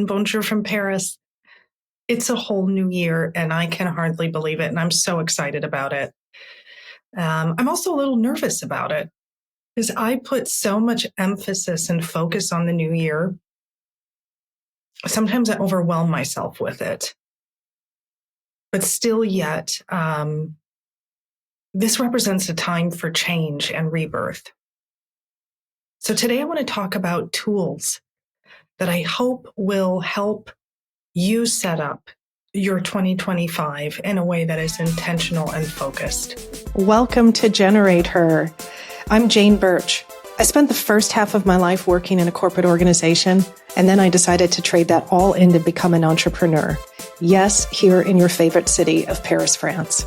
Bonjour from Paris. It's a whole new year, and I can hardly believe it, and I'm so excited about it. I'm also a little nervous about it because I put so much emphasis and focus on the new year. Sometimes I overwhelm myself with it. But still yet, this represents a time for change and rebirth. So today I want to talk about tools that I hope will help you set up your 2025 in a way that is intentional and focused. Welcome to Generate Her. I'm Jane Bertch. I spent the first half of my life working in a corporate organization, and then I decided to trade that all in to become an entrepreneur. Yes, here in your favorite city of Paris, France.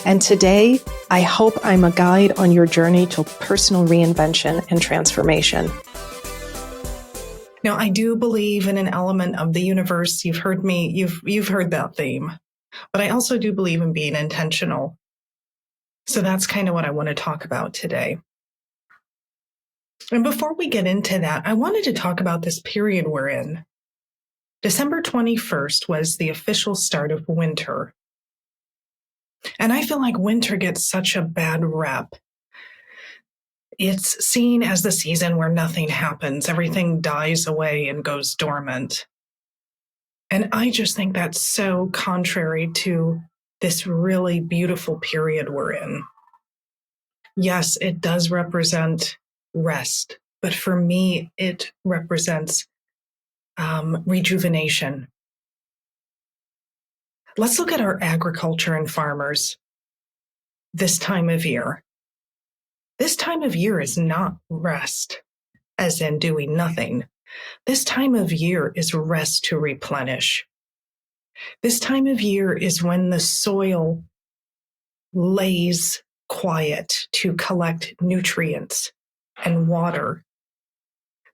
And today, I hope I'm a guide on your journey to personal reinvention and transformation. Now, I do believe in an element of the universe. You've heard that theme, but I also do believe in being intentional. So that's kind of what I want to talk about today. And before we get into that, I wanted to talk about this period we're in. December 21st was the official start of winter. And I feel like winter gets such a bad rep. It's seen as the season where nothing happens, everything dies away and goes dormant. And I just think that's so contrary to this really beautiful period we're in. Yes, it does represent rest, but for me, it represents rejuvenation. Let's look at our agriculture and farmers this time of year. This time of year is not rest, as in doing nothing. This time of year is rest to replenish. This time of year is when the soil lays quiet to collect nutrients and water.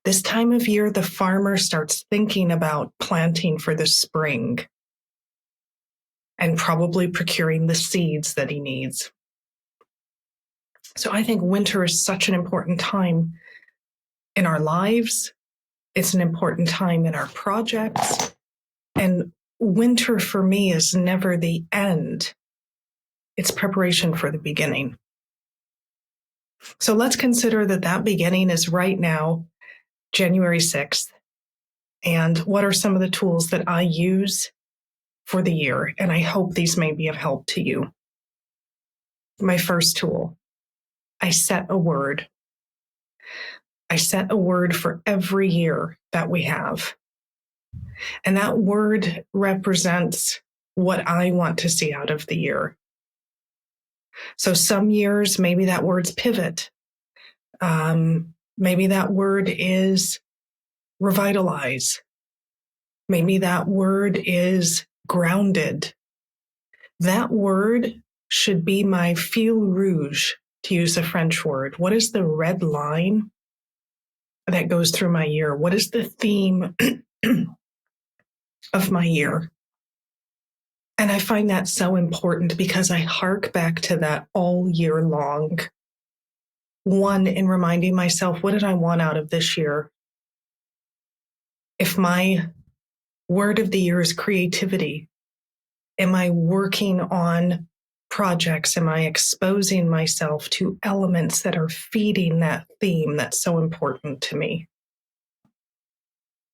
This time of year, the farmer starts thinking about planting for the spring and probably procuring the seeds that he needs. So I think winter is such an important time in our lives. It's an important time in our projects. And winter for me is never the end. It's preparation for the beginning. So let's consider that beginning is right now, January 6th. And what are some of the tools that I use for the year? And I hope these may be of help to you. My first tool, I set a word. I set a word for every year that we have. And that word represents what I want to see out of the year. So some years, maybe that word's pivot. Maybe that word is revitalize. Maybe that word is grounded. That word should be my fil rouge, to use a French word. What is the red line that goes through my year? What is the theme of my year? And I find that so important because I hark back to that all year long. One, in reminding myself, what did I want out of this year? If my word of the year is creativity, am I working on projects? Am I exposing myself to elements that are feeding that theme that's so important to me?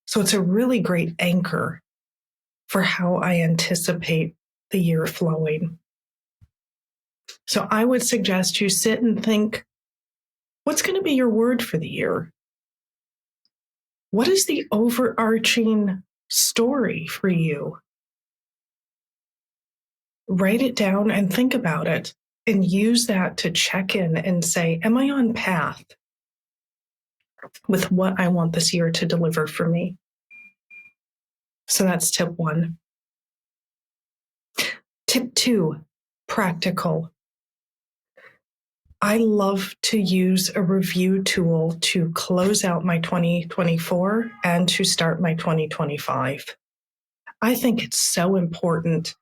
So it's a really great anchor for how I anticipate the year flowing. So I would suggest you sit and think, what's going to be your word for the year? What is the overarching story for you? Write it down and think about it and use that to check in and say, am I on path with what I want this year to deliver for me? So that's tip one. Tip two, practical. I love to use a review tool to close out my 2024 and to start my 2025. I think it's so important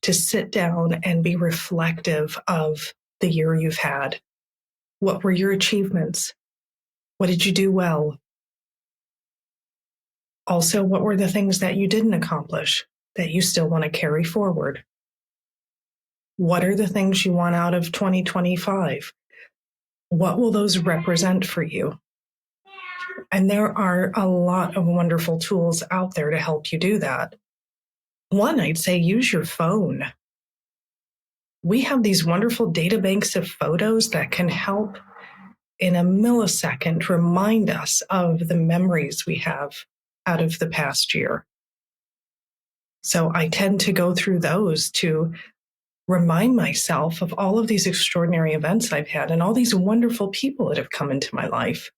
to sit down and be reflective of the year you've had. What were your achievements? What did you do well? Also, what were the things that you didn't accomplish that you still want to carry forward? What are the things you want out of 2025? What will those represent for you? And there are a lot of wonderful tools out there to help you do that. One, I'd say use your phone. We have these wonderful data banks of photos that can help in a millisecond remind us of the memories we have out of the past year. So I tend to go through those to remind myself of all of these extraordinary events I've had and all these wonderful people that have come into my life.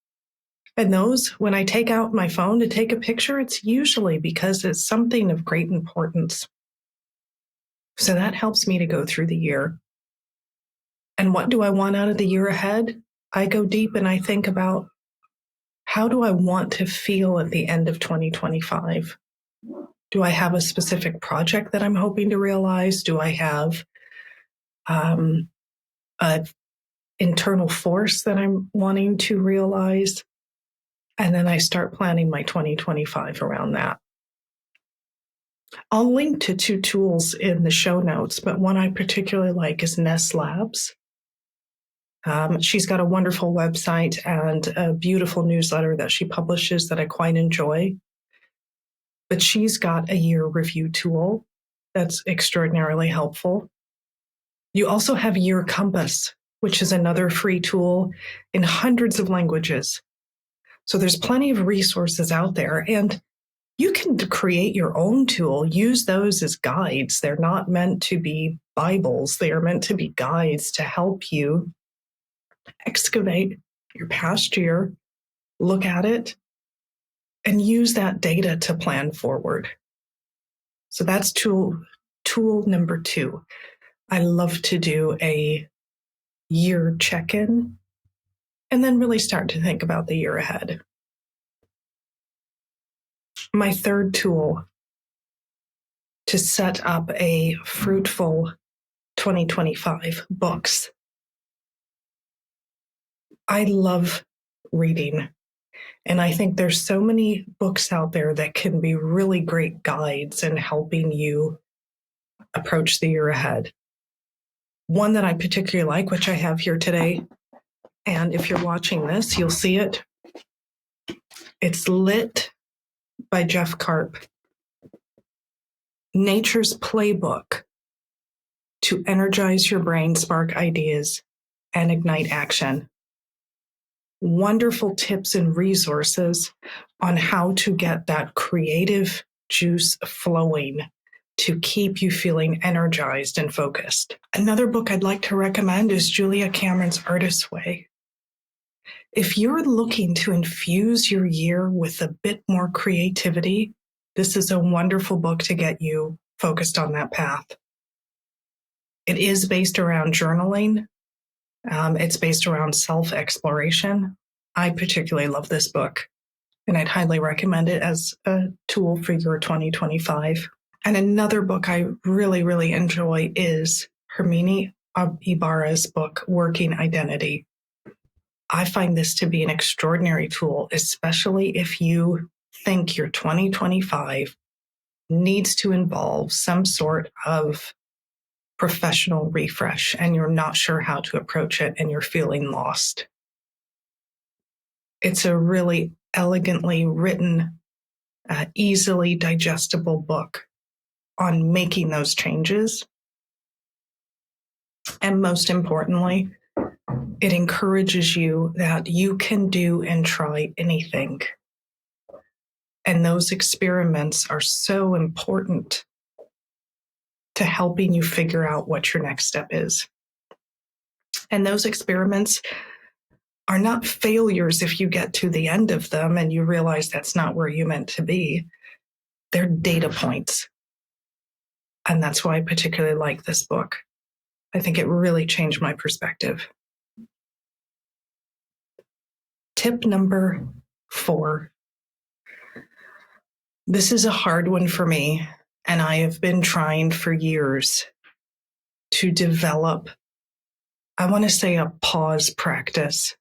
And those, when I take out my phone to take a picture, it's usually because it's something of great importance. So that helps me to go through the year. And what do I want out of the year ahead? I go deep and I think about, how do I want to feel at the end of 2025? Do I have a specific project that I'm hoping to realize? Do I have an internal force that I'm wanting to realize? And then I start planning my 2025 around that. I'll link to 2 tools in the show notes, but one I particularly like is Ness Labs. She's got a wonderful website and a beautiful newsletter that she publishes that I quite enjoy. But she's got a year review tool that's extraordinarily helpful. You also have Year Compass, which is another free tool in hundreds of languages. So there's plenty of resources out there, and you can create your own tool. Use those as guides. They're not meant to be Bibles. They are meant to be guides to help you excavate your past year, look at it, and use that data to plan forward. So that's tool number 2. I love to do a year check-in and then really start to think about the year ahead. My third tool to set up a fruitful 2025, books. I love reading, and I think there's so many books out there that can be really great guides in helping you approach the year ahead. One that I particularly like, which I have here today, and if you're watching this, you'll see it. It's Lit by Jeff Karp. Nature's Playbook to energize your brain, spark ideas, and ignite action. Wonderful tips and resources on how to get that creative juice flowing to keep you feeling energized and focused. Another book I'd like to recommend is Julia Cameron's Artist's Way. If you're looking to infuse your year with a bit more creativity, this is a wonderful book to get you focused on that path. It is based around journaling. It's based around self-exploration. I particularly love this book, and I'd highly recommend it as a tool for your 2025. And another book I really, really enjoy is Herminia Ibarra's book, Working Identity. I find this to be an extraordinary tool, especially if you think your 2025 needs to involve some sort of professional refresh and you're not sure how to approach it and you're feeling lost. It's a really elegantly written, easily digestible book on making those changes. And most importantly, it encourages you that you can do and try anything. And those experiments are so important to helping you figure out what your next step is. And those experiments are not failures if you get to the end of them and you realize that's not where you meant to be. They're data points. And that's why I particularly like this book. I think it really changed my perspective. Tip number 4. This is a hard one for me, and I have been trying for years to develop, I want to say, a pause practice.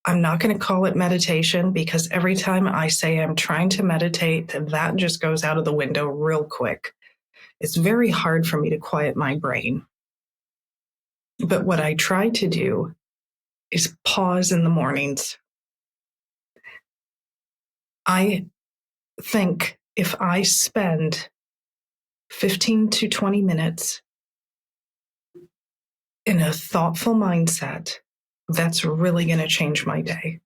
I'm not going to call it meditation because every time I say I'm trying to meditate, that just goes out of the window real quick. It's very hard for me to quiet my brain. But what I try to do is pause in the mornings. I think if I spend 15 to 20 minutes in a thoughtful mindset, that's really going to change my day.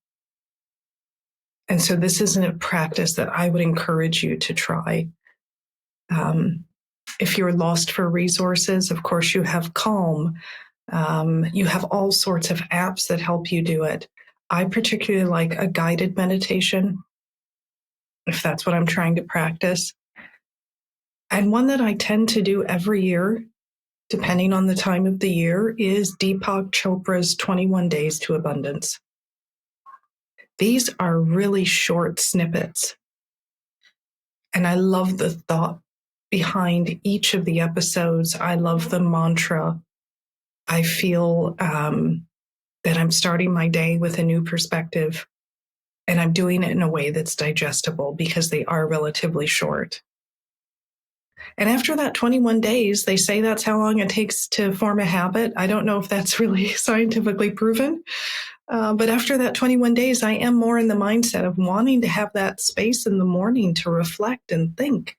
And so this isn't a practice that I would encourage you to try. If you're lost for resources, of course, you have Calm. You have all sorts of apps that help you do it. I particularly like a guided meditation, if that's what I'm trying to practice. And one that I tend to do every year, depending on the time of the year, is Deepak Chopra's 21 Days to Abundance. These are really short snippets. And I love the thought behind each of the episodes. I love the mantra. I feel that I'm starting my day with a new perspective, and I'm doing it in a way that's digestible because they are relatively short. And after that 21 days, they say that's how long it takes to form a habit. I don't know if that's really scientifically proven, but after that 21 days, I am more in the mindset of wanting to have that space in the morning to reflect and think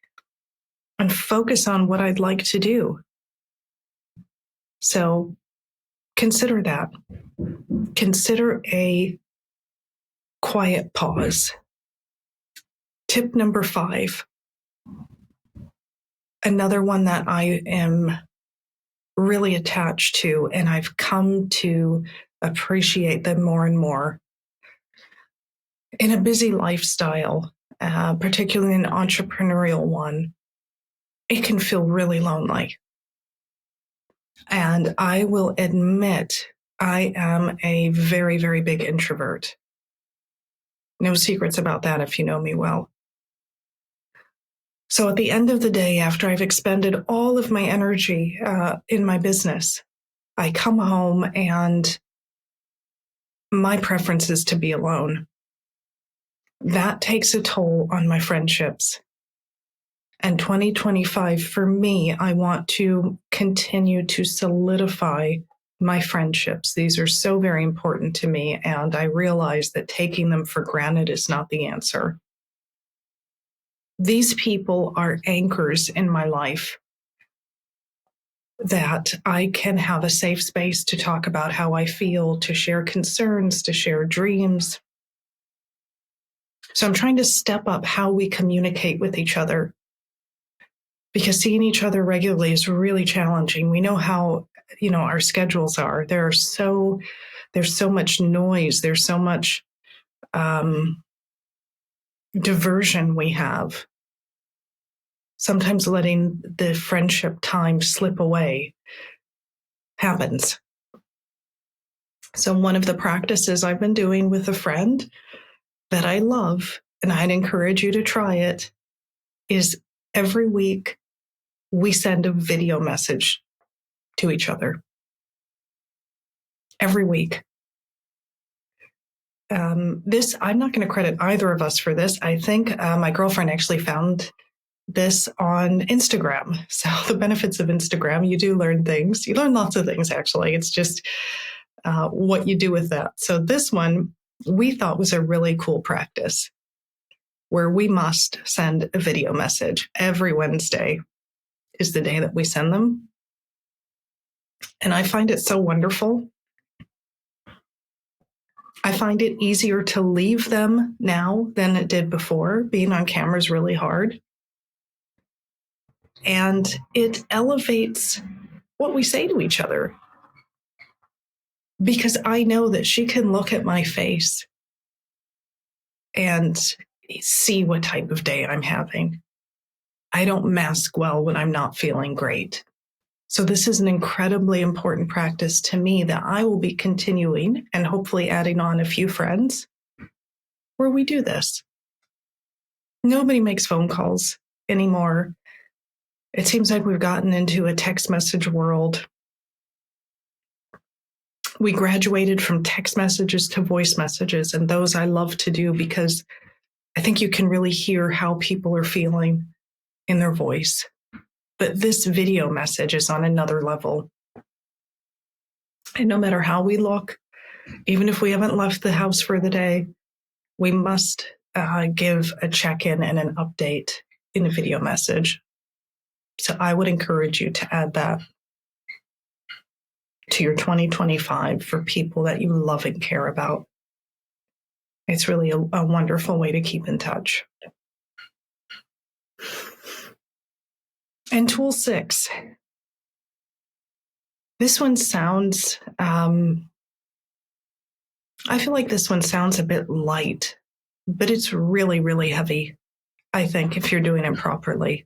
and focus on what I'd like to do. So consider that. Consider a quiet pause. Tip number 5. Another one that I am really attached to, and I've come to appreciate them more and more. In a busy lifestyle, particularly an entrepreneurial one, it can feel really lonely. And I will admit, I am a very, very big introvert. No secrets about that if you know me well. So at the end of the day, after I've expended all of my energy in my business, I come home and my preference is to be alone. That takes a toll on my friendships. And 2025, for me, I want to continue to solidify my friendships. These are so very important to me, and I realize that taking them for granted is not the answer. These people are anchors in my life that I can have a safe space to talk about how I feel, to share concerns, to share dreams. So I'm trying to step up how we communicate with each other, because seeing each other regularly is really challenging. We know how, our schedules are. There's so much noise. There's so much diversion we have. Sometimes letting the friendship time slip away happens. So one of the practices I've been doing with a friend that I love, and I'd encourage you to try it, is every week we send a video message to each other. Every week. I'm not going to credit either of us for this. I think my girlfriend actually found this on Instagram. So the benefits of Instagram, you do learn things. You learn lots of things, actually. It's just what you do with that. So this one we thought was a really cool practice where we must send a video message. Every Wednesday is the day that we send them. And I find it so wonderful. I find it easier to leave them now than it did before. Being on camera is really hard. And it elevates what we say to each other. Because I know that she can look at my face and see what type of day I'm having. I don't mask well when I'm not feeling great. So this is an incredibly important practice to me that I will be continuing and hopefully adding on a few friends where we do this. Nobody makes phone calls anymore. It seems like we've gotten into a text message world We graduated from text messages to voice messages, and those I love to do because I think you can really hear how people are feeling in their voice. But this video message is on another level. And no matter how we look, even if we haven't left the house for the day, we must give a check-in and an update in a video message. So I would encourage you to add that to your 2025 for people that you love and care about. It's really a wonderful way to keep in touch. And tool 6. This one sounds, I feel like this one sounds a bit light, but it's really, really heavy, I think, if you're doing it properly.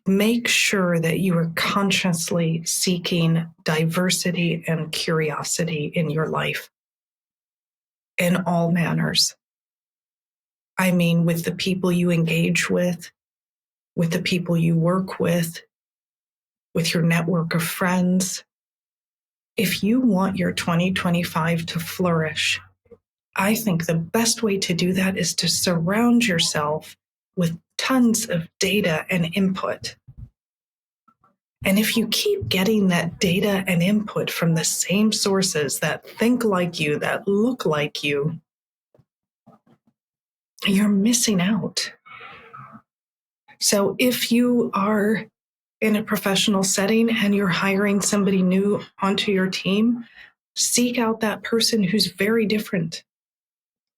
Make sure that you are consciously seeking diversity and curiosity in your life in all manners. I mean, with the people you engage with the people you work with your network of friends. If you want your 2025 to flourish, I think the best way to do that is to surround yourself with tons of data and input. And if you keep getting that data and input from the same sources that think like you, that look like you, you're missing out. So if you are in a professional setting and you're hiring somebody new onto your team, seek out that person who's very different.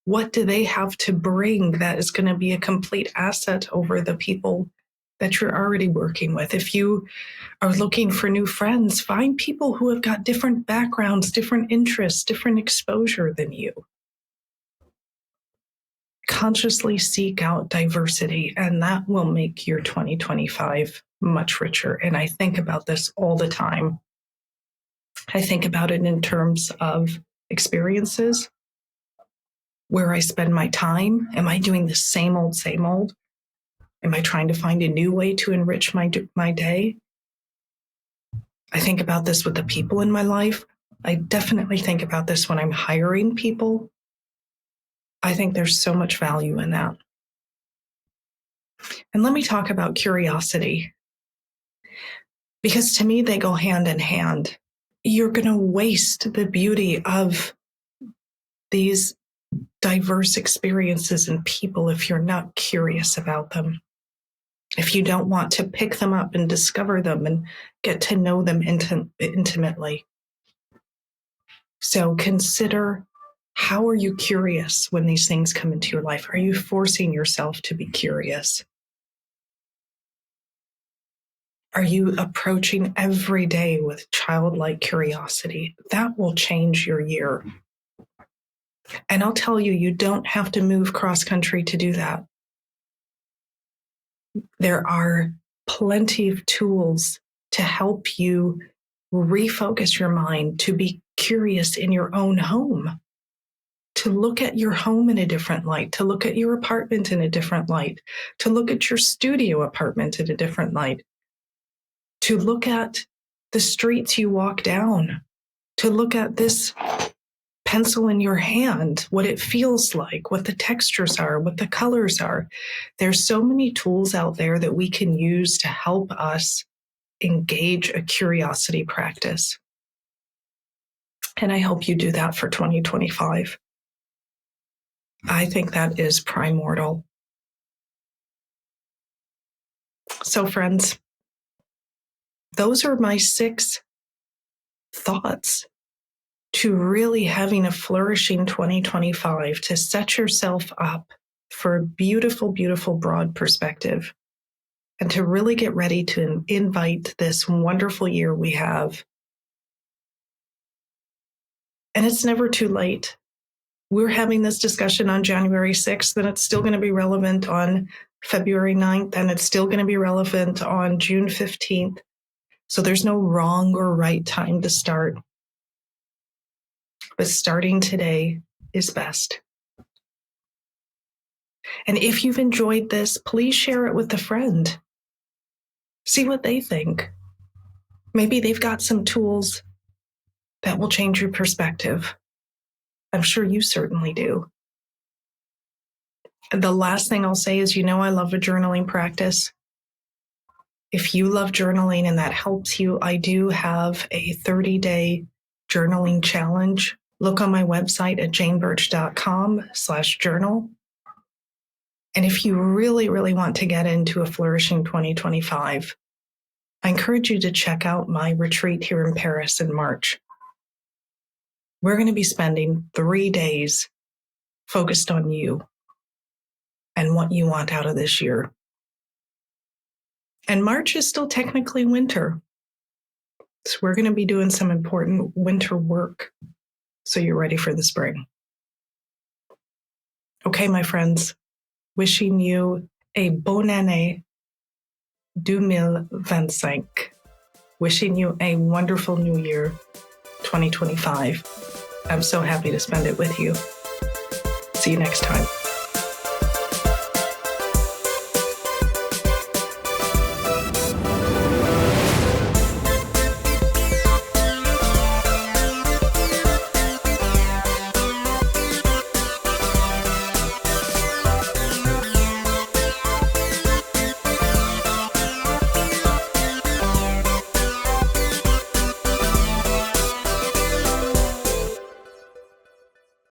What do they have to bring that is going to be a complete asset over the people that you're already working with? If you are looking for new friends, find people who have got different backgrounds, different interests, different exposure than you. Consciously seek out diversity, and that will make your 2025 much richer. And I think about this all the time. I think about it in terms of experiences, where I spend my time. Am I doing the same old, same old? Am I trying to find a new way to enrich my day? I think about this with the people in my life. I definitely think about this when I'm hiring people. I think there's so much value in that. And let me talk about curiosity, because to me, they go hand in hand. You're going to waste the beauty of these diverse experiences and people if you're not curious about them. If you don't want to pick them up and discover them and get to know them intimately. So consider, how are you curious when these things come into your life? Are you forcing yourself to be curious? Are you approaching every day with childlike curiosity? That will change your year. And I'll tell you, you don't have to move cross country to do that. There are plenty of tools to help you refocus your mind, to be curious in your own home, to look at your home in a different light, to look at your apartment in a different light, to look at your studio apartment in a different light, to look at the streets you walk down, to look at this pencil in your hand, what it feels like, what the textures are, what the colors are. There's so many tools out there that we can use to help us engage a curiosity practice. And I hope you do that for 2025. I think that is primordial. So friends, those are my 6 thoughts to really having a flourishing 2025, to set yourself up for a beautiful, beautiful broad perspective, and to really get ready to invite this wonderful year we have. And it's never too late. We're having this discussion on January 6th, and it's still going to be relevant on February 9th, and it's still going to be relevant on June 15th. So there's no wrong or right time to start. But starting today is best. And if you've enjoyed this, please share it with a friend. See what they think. Maybe they've got some tools that will change your perspective. I'm sure you certainly do. The last thing I'll say is, I love a journaling practice. If you love journaling and that helps you, I do have a 30-day journaling challenge. Look on my website at janebertch.com/journal. And if you really, really want to get into a flourishing 2025, I encourage you to check out my retreat here in Paris in March. We're going to be spending 3 days focused on you and what you want out of this year. And March is still technically winter. So we're going to be doing some important winter work so you're ready for the spring. Okay, my friends, wishing you a bonne année 2025. Wishing you a wonderful new year 2025. I'm so happy to spend it with you. See you next time.